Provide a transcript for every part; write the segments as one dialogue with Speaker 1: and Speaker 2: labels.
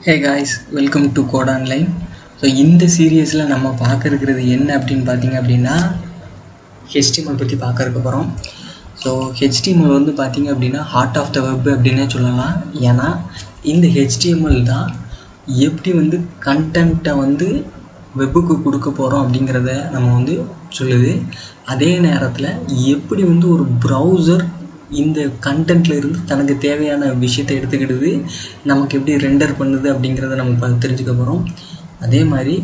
Speaker 1: Hey guys, welcome to Code Online. So இந்த சீரியஸில் நம்ம பார்க்க இருக்கிறது என்ன அப்படின்னு பார்த்தீங்க அப்படின்னா ஹெச்டிஎம்எல் பற்றி பார்க்க போகிறோம். ஸோ ஹெச்டிஎம்எல் வந்து பார்த்தீங்க அப்படின்னா ஹார்ட் ஆஃப் த வெப் அப்படின்னே சொல்லலாம். ஏன்னா இந்த ஹெச்டிஎம்எல் தான் எப்படி வந்து கண்டென்ட்டை வந்து வெப்புக்கு கொடுக்க போகிறோம் அப்படிங்கிறத நம்ம வந்து சொல்லுது. அதே நேரத்தில் எப்படி வந்து ஒரு ப்ரௌசர் இந்த கண்டென்ட்டில் இருந்து தனக்கு தேவையான விஷயத்தை எடுத்துக்கிடுது, நமக்கு எப்படி ரெண்டர் பண்ணுது அப்படிங்கிறத நம்ம தெரிஞ்சுக்க போகிறோம். அதே மாதிரி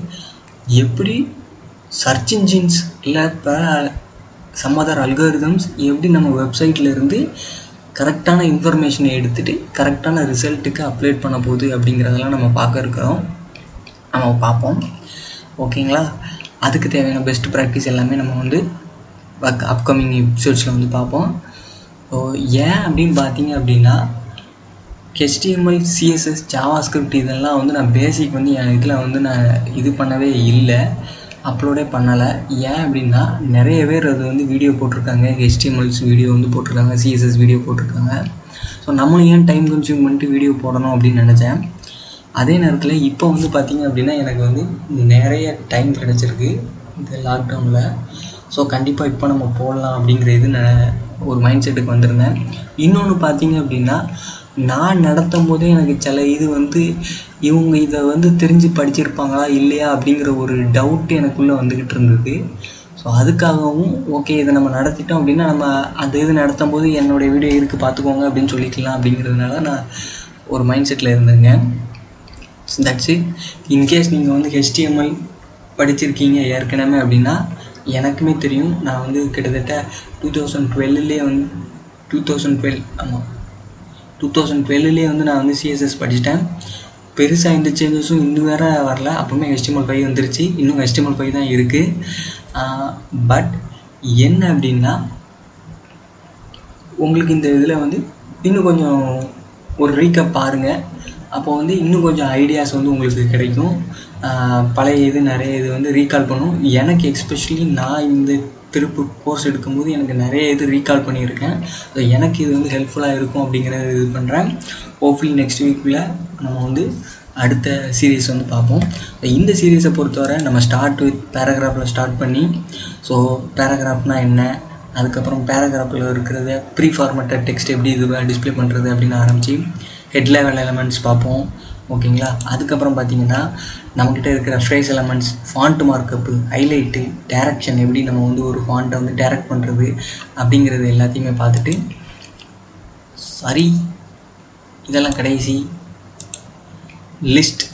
Speaker 1: எப்படி சர்ச் இன்ஜின்ஸ் இல்லை இப்போ சம் அதர் அல்காரிதம்ஸ் எப்படி நம்ம வெப்சைட்டில் இருந்து கரெக்டான இன்ஃபர்மேஷனை எடுத்துகிட்டு கரெக்டான ரிசல்ட்டுக்கு அப்லோட் பண்ண போகுது அப்படிங்கிறதெல்லாம் நம்ம நம்ம பார்ப்போம். ஓகேங்களா? அதுக்கு தேவையான பெஸ்ட் ப்ராக்டிஸ் எல்லாமே நம்ம வந்து அப்கமிங் எபிசோட்ஸில் வந்து பார்ப்போம். ஸோ ஏன் அப்படின்னு பார்த்தீங்க அப்படின்னா HTML, CSS, JavaScript இதெல்லாம் வந்து நான் பேசிக் வந்து என் இதில் வந்து நான் இது பண்ணவே இல்லை, அப்லோடே பண்ணலை. ஏன் அப்படின்னா நிறைய பேர் அது வந்து வீடியோ போட்டிருக்காங்க, HTMLs வீடியோ வந்து போட்டிருக்காங்க, CSS வீடியோ போட்டிருக்காங்க. ஸோ நம்மளும் ஏன் டைம் கன்சியூம் பண்ணிட்டு வீடியோ போடணும் அப்படின்னு நினச்சேன். அதே நேரத்தில் இப்போ வந்து பார்த்திங்க அப்படின்னா எனக்கு வந்து நிறைய டைம் கிடச்சிருக்கு இந்த லாக்டவுனில். ஸோ கண்டிப்பாக இப்போ நம்ம போடலாம் அப்படிங்கிற இது நான் ஒரு மைண்ட் செட்டுக்கு வந்திருந்தேன். இன்னொன்று பார்த்திங்க அப்படின்னா நான் நடத்தும் போதே எனக்கு சில இது வந்து இவங்க இதை வந்து தெரிஞ்சு படிச்சிருப்பாங்களா இல்லையா அப்படிங்கிற ஒரு டவுட் எனக்குள்ளே வந்துக்கிட்டு இருந்தது. ஸோ அதுக்காகவும் ஓகே இதை நம்ம நடத்திட்டோம் அப்படின்னா நம்ம அந்த இது நடத்தும் போது என்னுடைய வீடியோ இருக்குது பார்த்துக்கோங்க அப்படின்னு சொல்லிக்கலாம் அப்படிங்கிறதுனால நான் ஒரு மைண்ட் செட்டில் இருந்தேங்க. That's it. இன்கேஸ் நீங்கள் வந்து HTML படிச்சிருக்கீங்க ஏற்கனவே அப்படின்னா எனக்குமே தெரியும். நான் வந்து கிட்டத்தட்ட 2012 வந்து 2012 வந்து நான் வந்து CSS படிச்சிட்டேன். பெருசாக எந்த சேஞ்சஸும் இன்னும் வேறு வரல. அப்போவுமே HTML5 வந்துருச்சு, இன்னும் HTML5 தான் இருக்குது. பட் என்ன அப்படின்னா உங்களுக்கு இந்த இதில் வந்து இன்னும் கொஞ்சம் ஒரு ரீகப் பாருங்கள். அப்போ வந்து இன்னும் கொஞ்சம் ஐடியாஸ் வந்து உங்களுக்கு கிடைக்கும். பழைய இது நிறைய இது வந்து ரீகால் பண்ணும். எனக்கு எக்ஸ்பெஷலி நான் இந்த திருப்பு கோர்ஸ் எடுக்கும்போது எனக்கு நிறைய இது ரீகால் பண்ணியிருக்கேன். ஸோ எனக்கு இது வந்து ஹெல்ப்ஃபுல்லாக இருக்கும் அப்படிங்கிறத இது பண்ணுறேன். ஹோப்ஃபுல்லி நெக்ஸ்ட் வீக்குள்ளே நம்ம வந்து அடுத்த சீரீஸ் வந்து பார்ப்போம். இந்த சீரீஸை பொறுத்தவரை நம்ம ஸ்டார்ட் வித் பேராகிராஃபில் ஸ்டார்ட் பண்ணி, ஸோ பேராகிராஃப்னால் என்ன, அதுக்கப்புறம் பேராகிராஃபில் இருக்கிறத ப்ரீ ஃபார்மேட்டட் டெக்ஸ்ட் எப்படி இது டிஸ்பிளே பண்ணுறது அப்படின்னு ஆரம்பித்து ஹெட் லெவல் எலமெண்ட்ஸ் பார்ப்போம். ஓகேங்களா? அதுக்கப்புறம் பார்த்திங்கன்னா நம்மக்கிட்ட இருக்கிற phrase elements, font markup, highlight, direction எப்படி நம்ம வந்து ஒரு ஃபாண்ட்டை வந்து டேரக்ட் பண்ணுறது அப்படிங்கிறது எல்லாத்தையுமே பார்த்துட்டு இதெல்லாம் கடைசி லிஸ்ட்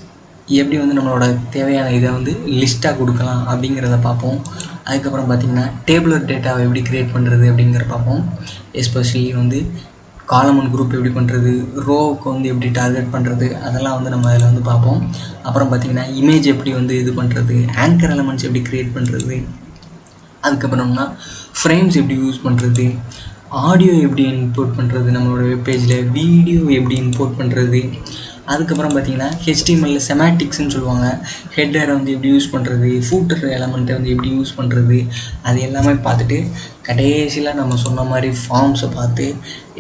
Speaker 1: எப்படி வந்து நம்மளோட தேவையான இதை வந்து லிஸ்ட்டாக கொடுக்கலாம் அப்படிங்கிறத பார்ப்போம். அதுக்கப்புறம் பார்த்திங்கன்னா டேபிளர் டேட்டாவை எப்படி க்ரியேட் பண்ணுறது அப்படிங்கிறத பார்ப்போம். எஸ்பெஷலி வந்து காலம் அண்ட் குரூப் எப்படி பண்ணுறது, ரோவுக்கு வந்து எப்படி டார்கெட் பண்ணுறது, அதெல்லாம் வந்து நம்ம அதில் வந்து பார்ப்போம். அப்புறம் பார்த்திங்கன்னா இமேஜ் எப்படி வந்து இது பண்ணுறது, ஆங்கர் எலமெண்ட்ஸ் எப்படி க்ரியேட் பண்ணுறது, அதுக்கப்புறம்னா ஃப்ரேம்ஸ் எப்படி யூஸ் பண்ணுறது, ஆடியோ எப்படி இம்போர்ட் பண்ணுறது, நம்மளோட வெப்பேஜில் வீடியோ எப்படி இம்போர்ட் பண்ணுறது, அதுக்கப்புறம் பார்த்திங்கன்னா HTML செமாட்டிக்ஸ்ன்னு சொல்லுவாங்க, ஹெட்டரை வந்து எப்படி யூஸ் பண்ணுறது, ஃபூட்டர் எலமெண்ட்டை வந்து எப்படி யூஸ் பண்ணுறது, அது எல்லாமே பார்த்துட்டு கடைசியில் நம்ம சொன்ன மாதிரி ஃபார்ம்ஸை பார்த்து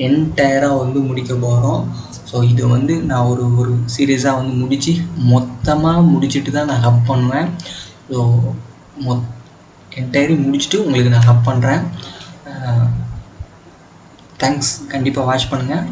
Speaker 1: என்டையராக வந்து முடிக்க போகிறோம். ஸோ இது வந்து நான் ஒரு சீரியஸாக வந்து மொத்தமாக முடிச்சுட்டு தான் நான் ஹப் பண்ணுவேன். ஸோ என்டையரி முடிச்சுட்டு உங்களுக்கு நான் ஹப் பண்ணுறேன். தேங்க்ஸ். கண்டிப்பாக வாட்ச் பண்ணுங்கள்.